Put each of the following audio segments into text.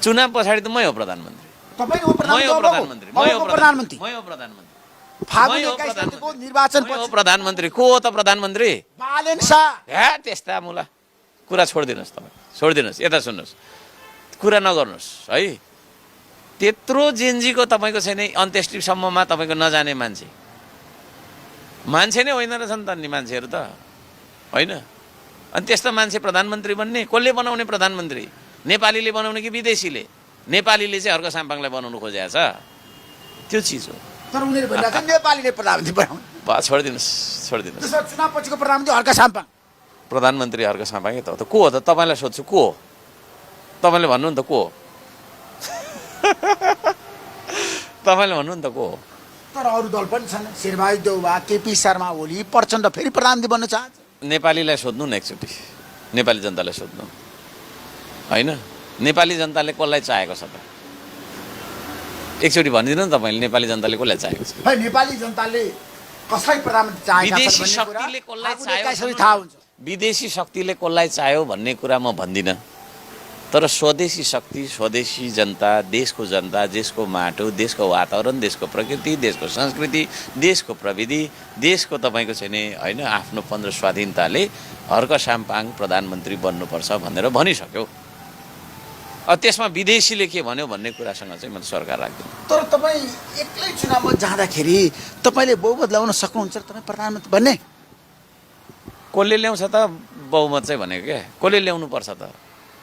चुनाव पछाडि त मै हो प्रधानमन्त्री, तपाईँ हो मै हो प्रधानमन्त्री, मै हो प्रधानमन्त्री मै हो प्रधानमन्त्री, फागुन मै हो 21 गतिको प्रधानमन्त्री, निर्वाचन मै हो पछि प्रधानमन्त्री। को हो त प्रधानमन्त्री? बालेन शाह हे त्यस्ता मुला कुरा छोडिदिनुहोस्, तपाईँ छोडिदिनुहोस्, यता सुन्नुहोस्, कुरा नगर्नुहोस् है। त्यत्रो जेन्जीको तपाईँको छैन अन्त्येष्टिसम्ममा तपाईँको नजाने मान्छे नै होइन रहेछन् त नि मान्छेहरू त होइन। अनि त्यस्तो मान्छे प्रधानमन्त्री बन्ने कसले बनाउने? प्रधानमन्त्री नेपालीले बनाउने कि विदेशीले? नेपालीले चाहिँ हर्क साम्पाङलाई बनाउनु खोजेको छ, त्यो चिज हो। तर उनीहरू भनिरहेको छ नेपालीले प्रधानमन्त्री बनाउने। छोडिदिनुहोस्, छोडिदिनुहोस्। त्यसो चुनाव पछिको प्रधानमन्त्री हर्क साम्पाङ, प्रधानमन्त्री हर्क साम्पाङै त हो। त को हो त? तपाईँलाई सोध्छु, को हो? तपाईँले भन्नु नि त को हो? तपाईँले भन्नु नि त को हो? तर अरू दल पनि छन्, शेरबहादुर देउवा, केपी शर्मा ओली, प्रचण्ड फेरि प्रधानमन्त्री बन्न चाहन्छ। नेपालीलाई सोध्नु न एकचोटि, नेपाली जनतालाई सोध्नु होइन। नेपाली जनताले कसलाई चाहेको छ त? एकचोटि भनिदिनु न तपाईँले, नेपाली जनताले कसलाई चाहेको छ? नेपाली जनताले कसलाई प्रधानमन्त्री चाहेका छन् विदेशी भन्ने कुरा शक्तिले कसलाई फागुन चाह्यो 21 थाहा हुन्छ। विदेशी शक्तिले कसलाई चाह्यो भन्ने कुरा म भन्दिनँ, तर स्वदेशी शक्ति, स्वदेशी जनता, देशको जनता, देशको माटो, देशको वातावरण, देशको प्रकृति, देशको संस्कृति, देशको प्रविधि, देशको तपाईँको चाहिँ नि होइन आफ्नो 15 स्वाधीनताले हर्क साम्पाङ प्रधानमन्त्री बन्नुपर्छ भनेर भनिसक्यो। अब त्यसमा विदेशीले के भन्यो भन्ने कुरासँग चाहिँ मैले सरकार राख्दिनँ। तर तपाईँ एक्लै चुनावमा जाँदाखेरि तपाईँले बहुमत ल्याउन सक्नुहुन्छ र तपाईँ प्रधानमन्त्री बन्ने? कसले ल्याउँछ त बहुमत चाहिँ भनेको क्या? कसले ल्याउनुपर्छ त?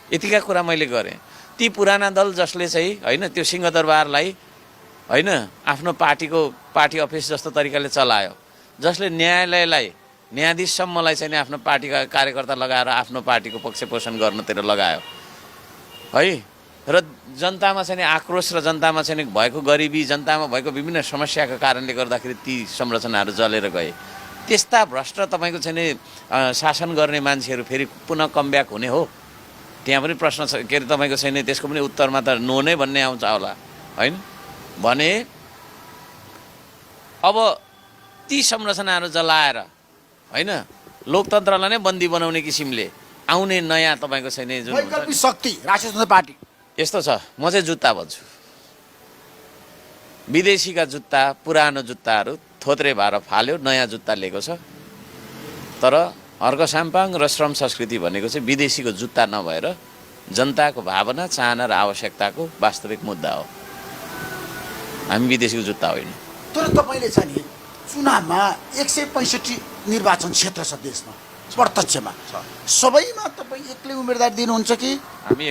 यतिका कुरा मैले गरेँ। ती पुराना दल जसले चाहिँ होइन त्यो सिंहदरबारलाई होइन आफ्नो पार्टी अफिस जस्तो तरिकाले चलायो, जसले न्यायालयलाई न्यायाधीशसम्मलाई चाहिँ आफ्नो पार्टीका कार्यकर्ता लगाएर आफ्नो पार्टीको पक्षपोषण गर्नतिर लगायो है, र जनतामा चाहिँ आक्रोश र जनतामा चाहिँ भएको गरिबी, जनतामा भएको विभिन्न समस्याका कारणले गर्दाखेरि ती संरचनाहरू जलेर गए। त्यस्ता भ्रष्ट तपाईँको चाहिँ शासन गर्ने मान्छेहरू फेरि पुनः कमब्याक हुने हो? त्यहाँ पनि प्रश्न छ के अरे तपाईँको छैन। त्यसको पनि उत्तरमा त नो नै भन्ने आउँछ होला होइन। भने अब ती संरचनाहरू जलाएर होइन लोकतन्त्रलाई नै बन्दी बनाउने किसिमले आउने नयाँ तपाईँको छैन जुन वैकल्पिक शक्ति राष्ट्रिय स्वतन्त्र पार्टी यस्तो छ। म चाहिँ जुत्ता भन्छु, विदेशीका जुत्ता, पुरानो जुत्ताहरू थोत्रे भएर फाल्यो, नयाँ जुत्ता लिएको छ। तर हर्क साम्पाङ र श्रम संस्कृति भनेको चाहिँ विदेशीको जुत्ता नभएर जनताको भावना, चाहना र आवश्यकताको वास्तविक मुद्दा हो। हामी विदेशीको जुत्ता होइन। तर तपाईँले चाहिँ नि चुनावमा 165 निर्वाचन क्षेत्र छ देशमा, प्रत्यक्षमा सबैमा तपाईँ एक्लै उम्मेदवार दिनुहुन्छ कि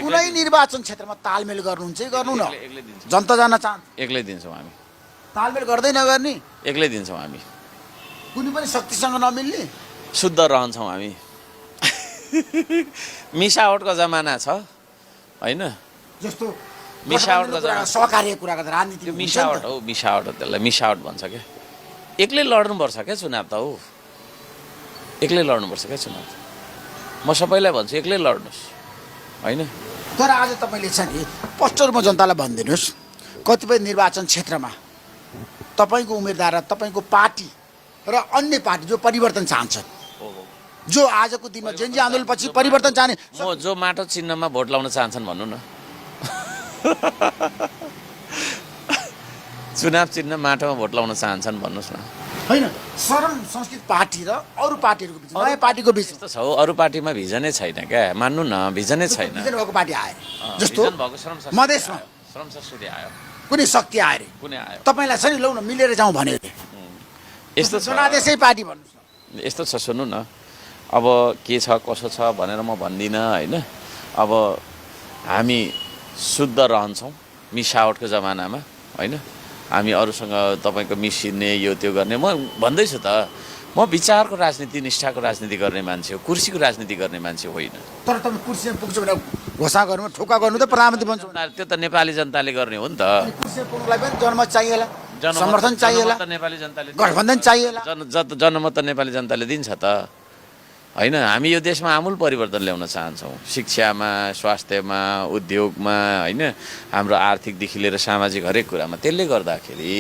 कुनै निर्वाचन क्षेत्रमा तालमेल गर्नुहुन्छ? गर्नु न, जनता जान चाहन्छ। एक्लै दिन्छौँ हामी, तालमेल गर्दै नगर्ने एक्लै दिन्छौँ हामी। कुनै पनि शक्तिसँग नमिल्ने शुद्ध रहन्छौँ हामी। मिसावटको जमाना छ होइन, जस्तो मिसावटको जमाना, सहकार्य कुरा गर्दा राजनीति मिसावट हो, मिसावट हो, त्यसलाई मिसावट भन्छ क्या। एक्लै लड्नुपर्छ क्या चुनाव त हो, एक्लै लड्नुपर्छ क्या चुनाव। म सबैलाई भन्छु एक्लै लड्नुहोस् होइन। तर आज तपाईँले चाहिँ नि पस्टर म जनतालाई भनिदिनुहोस्, कतिपय निर्वाचन क्षेत्रमा तपाईँको उम्मेदवार र तपाईँको पार्टी र अन्य पार्टी जो परिवर्तन चाहन्छन्, जो आजको दिनमा जेन्जी आन्दोलनपछि परिवर्तन चाहने, म जो माटो चिन्हमा भोट लाउन चाहन्छन् भन्नु न। चुनाव चिन्ह माटोमा भोट लाउन चाहन्छन् भन्नुहोस् न। होइन, सरल संस्कृत पार्टी र अरू पार्टीहरूको बिच, नयाँ पार्टीको बिच यस्तो छ हो। अरू पार्टीमा भिजनै छैन क्या, मान्नु न, भिजनै छैन। भिजन भएको पार्टी आए जस्तो मधेसमा श्रम संस्कृति आयो, कुनै शक्ति आए रे, कुनै आयो, तपाईँलाई छ नि लौ न मिलेर जाउँ भन्यो अरे, यस्तो छ। जनादेशै पार्टी भन्नुहोस् न। यस्तो छ, सुन्नु न, अब के छ कसो छ भनेर म भन्दिनँ होइन। अब हामी शुद्ध रहन्छौँ मिसावटको जमानामा होइन। हामी अरूसँग तपाईँको मिसिने यो त्यो गर्ने, म भन्दैछु त, म विचारको राजनीति, निष्ठाको राजनीति गर्ने मान्छे हो, कुर्सीको राजनीति गर्ने मान्छे होइन। तर तपाईँ कुर्सीमा पुग्छ भने घोषणा गर्नु, ठोका गर्नु त प्रधानमन्त्री बन्छ। त्यो त नेपाली जनताले गर्ने हो नि त। कुर्सीमा पुग्नुलाई पनि जनमत चाहिएला, समर्थन चाहिएला, नेपाली जनताले गठबन्धन चाहिएला, जनमत त नेपाली जनताले दिन्छ त होइन। हामी यो देशमा आमूल परिवर्तन ल्याउन चाहन्छौँ, शिक्षामा, स्वास्थ्यमा, उद्योगमा होइन, हाम्रो आर्थिकदेखि लिएर सामाजिक हरेक कुरामा। त्यसले गर्दाखेरि